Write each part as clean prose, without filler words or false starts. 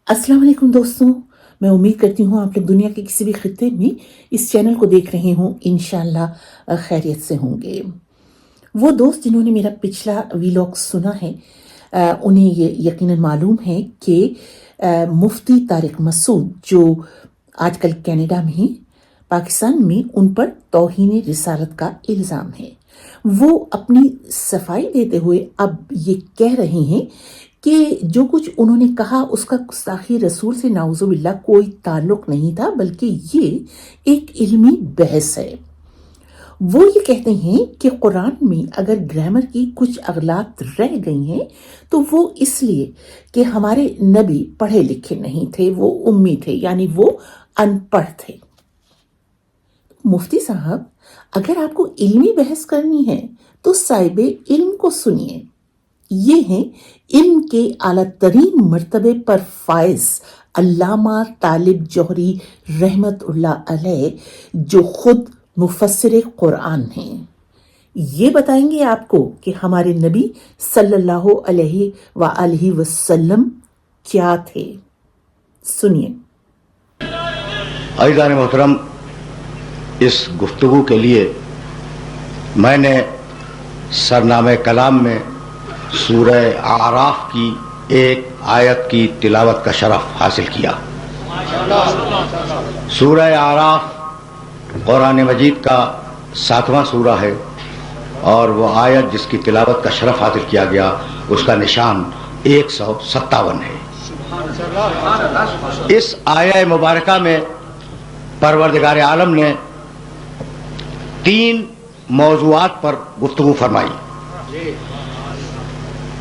अस्सलाम वालेकुम दोस्तों। मैं उम्मीद करती हूँ आप लोग दुनिया के किसी भी खित्ते में इस चैनल को देख रहे हों, इंशाल्लाह खैरियत से होंगे। वो दोस्त जिन्होंने मेरा पिछला व्लॉग सुना है उन्हें ये यकीनन मालूम है कि मुफ्ती तारिक मसूद जो आजकल कनाडा में हैं, पाकिस्तान में उन पर तौहीन रिसालत का इल्ज़ाम है। वो अपनी सफाई देते हुए अब ये कह रहे हैं कि जो कुछ उन्होंने कहा उसका गुस्ताखी रसूल से नाउज़ुबिल्लाह कोई ताल्लुक नहीं था, बल्कि ये एक इल्मी बहस है। वो ये कहते हैं कि कुरान में अगर ग्रामर की कुछ अगलात रह गई हैं तो वो इसलिए कि हमारे नबी पढ़े लिखे नहीं थे, वो उम्मी थे, यानी वो अनपढ़ थे। मुफ्ती साहब, अगर आपको इल्मी बहस करनी है तो साहिबे इल्म को सुनिए। ये हैं इल्म के आला तरीन मर्तबे पर फाइज अल्लामा तालिब जौहरी रहमतुल्लाह अलैह, जो खुद मुफस्सिर कुरान हैं। ये बताएंगे आपको कि हमारे नबी सल्लल्लाहु अलैहि वसल्लम क्या थे। सुनिए। अज़ीज़ान मोहतरम, इस गुफ्तगू के लिए मैंने सरनामे कलाम में सूरह आराफ की एक आयत की तिलावत का शरफ हासिल किया। सूरह आराफ कुरान मजीद का 7वां सूरा है और वो आयत जिसकी तिलावत का शरफ हासिल किया गया उसका निशान 157 है। इस आयत मुबारका में परवरदिगार आलम ने 3 मौज़ूआत पर गुफ्तगू फरमाई।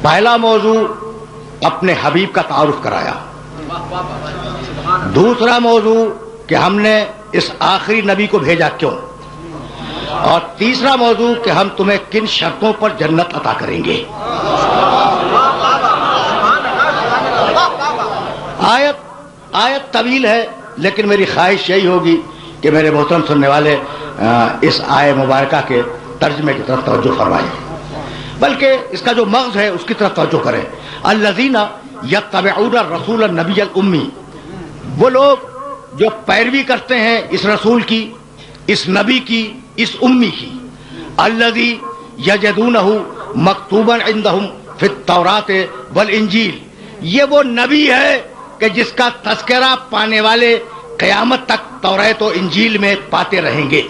पहला मौजू अपने हबीब का तारुफ कराया। दूसरा मौजू कि हमने इस आखिरी नबी को भेजा क्यों, और तीसरा मौजू कि हम तुम्हें किन शर्तों पर जन्नत अता करेंगे। आयत तवील है, लेकिन मेरी ख्वाहिश यही होगी कि मेरे मोहतरम सुनने वाले इस आयत मुबारका के तर्जमे की तरफ तवज्जो फरमाएं, बल्कि इसका जो मग़ज़ है उसकी तरफ तवज्जो करें। अल्लज़ीना यत्तबिऊना रसूल नबी उम्मी, वो लोग जो पैरवी करते हैं इस रसूल की, इस नबी की, इस उम्मी की। अल्लज़ी यजदूनहु मकतूबन इंदहुम फित तौरात वल इंजील, ये वो नबी है कि जिसका तज़किरा पाने वाले क़यामत तक तौरात और इंजील में पाते रहेंगे।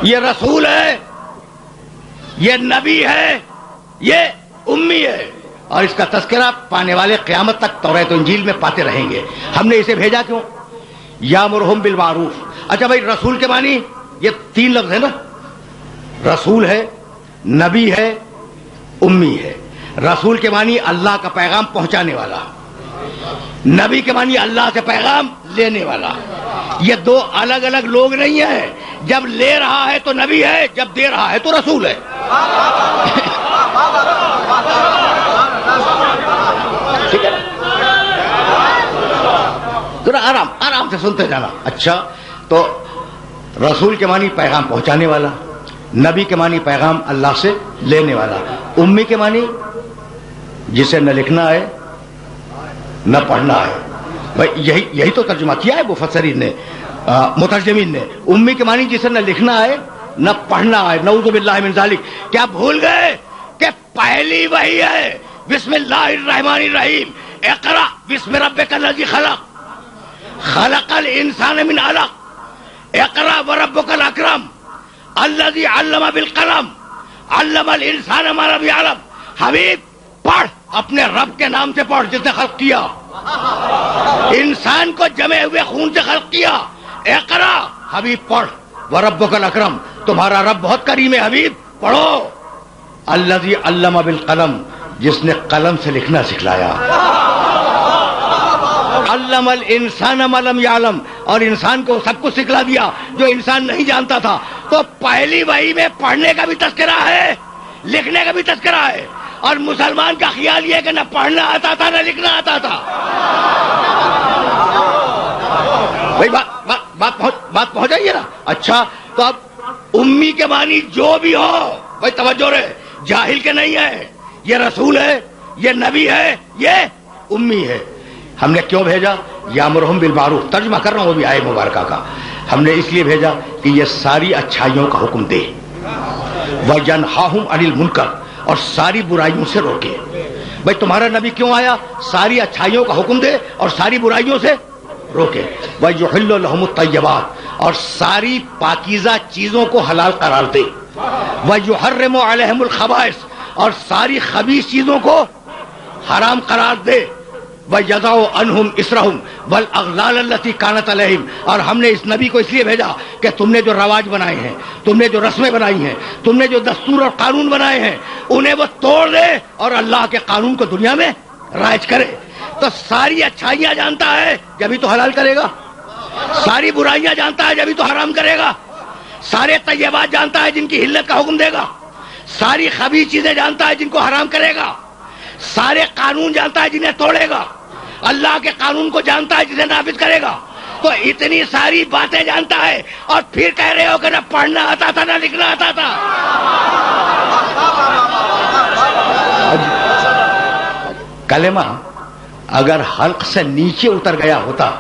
ये रसूल है, ये नबी है, ये उम्मी है, और इसका तज़किरा पाने वाले क़यामत तक तौरात और इंजील में पाते रहेंगे। हमने इसे भेजा क्यों? यामुरुहुम बिल मारूफ। अच्छा भाई, रसूल के मानी ये 3 लफ्ज़ है ना, रसूल है, नबी है, उम्मी है। रसूल के मानी अल्लाह का पैगाम पहुंचाने वाला, नबी के मानी अल्लाह से पैगाम लेने वाला। ये 2 अलग अलग लोग नहीं है। जब ले रहा है तो नबी है, जब दे रहा है तो रसूल है। ठीक है ना? थोड़ा आराम से सुनते जाना। अच्छा, तो रसूल के मानी पैगाम पहुंचाने वाला, नबी के मानी पैगाम अल्लाह से लेने वाला, उम्मी के मानी जिसे न लिखना है न पढ़ना है। भाई यही तो तर्जुमा किया है मुफस्सिरीन ने, मुतरजमीन ने। उम्मी के मानी जिसे न लिखना है न पढ़ना है। नऊज़ु बिल्लाहि मिन ज़ालिक। क्या भूल गए कि पहली वही है बिस्मिल्लाहिर्रहमानिर्रहीम, इक़रा बिस्मि रब्बिकल्लज़ी खलक़, खलक़ल इंसान मिन अलक़, इक़रा व रब्बुकल अकरम, अल्लज़ी अल्लम बिल कलम, अल्लमल इंसान मा लम यअलम। हबीब पढ़, अपने रब के नाम से पढ़ जिसने खल्क किया, इंसान को जमे हुए खून से खल्क किया। इक़रा, हबीब पढ़, व रब्बुकल अकरम, तुम्हारा रब बहुत करीम है, हबीब पढ़ो। अल्लज़ी अल्लम बिल कलम, जिसने कलम से लिखना सिखलाया। अल्लमल इंसान मा लम यअलम, और इंसान को सब कुछ सिखला दिया जो इंसान नहीं जानता था। तो पहली वही में पढ़ने का भी तज़किरा है, लिखने का भी तज़किरा है। और मुसलमान का ख्याल यह कि न पढ़ना आता था न लिखना आता था। भाई बात पहुंच जाइए ना। अच्छा, तो अब उम्मी के मानी जो भी हो, भाई तवज्जो रहे, जाहिल के नहीं है, یہ رسول ہے، یہ نبی ہے، یہ امی ہے. ہم نے کیوں بھیجا؟ یامرہم بالمعروف، ترجمہ کر رہا ہوں وہ بھی آیت مبارکہ کا. ہم نے اس لیے بھیجا کہ یہ ساری اچھائیوں کا حکم دے، وَيَنْهَاهُمْ عَنِ الْمُنْكَرِ، اور ساری برائیوں سے روکے. بھائی تمہارا نبی کیوں آیا؟ ساری اچھائیوں کا حکم دے اور ساری برائیوں سے روکے. وَيُحِلُّ لَهُمُ الطَّيِّبَاتِ، اور ساری پاکیزہ چیزوں کو حلال قرار دے. وَيُحَرِّمُ عَلَيْهِمُ الْخَبَائِثَ، اور ساری خبیث چیزوں کو حرام قرار دے. وَيَضَعُ عَنْهُمْ إِصْرَهُمْ وَالْأَغْلَالَ الَّتِي كَانَتْ عَلَيْهِمْ، اور ہم نے اس نبی کو اس لیے بھیجا کہ تم نے جو رواج بنائے ہیں، تم نے جو رسمیں بنائی ہیں، تم نے جو دستور اور قانون بنائے ہیں، انہیں وہ توڑ دے اور اللہ کے قانون کو دنیا میں رائج کرے. تو ساری اچھائیاں جانتا ہے جبھی تو حلال کرے گا، ساری برائیاں جانتا ہے جبھی تو حرام کرے گا، سارے طیبات جانتا ہے جن کی حلت کا حکم دے گا، ساری خبیث چیزیں جانتا ہے جن کو حرام کرے گا، سارے قانون جانتا ہے جنہیں توڑے گا، اللہ کے قانون کو جانتا ہے جسے نافذ کرے گا. تو اتنی ساری باتیں جانتا ہے اور پھر کہہ رہے ہو کہ نہ پڑھنا آتا تھا نہ لکھنا آتا تھا. کلمہ اگر حلق سے نیچے اتر گیا ہوتا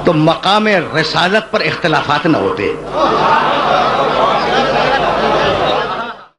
تو مقام رسالت پر اختلافات نہ ہوتے.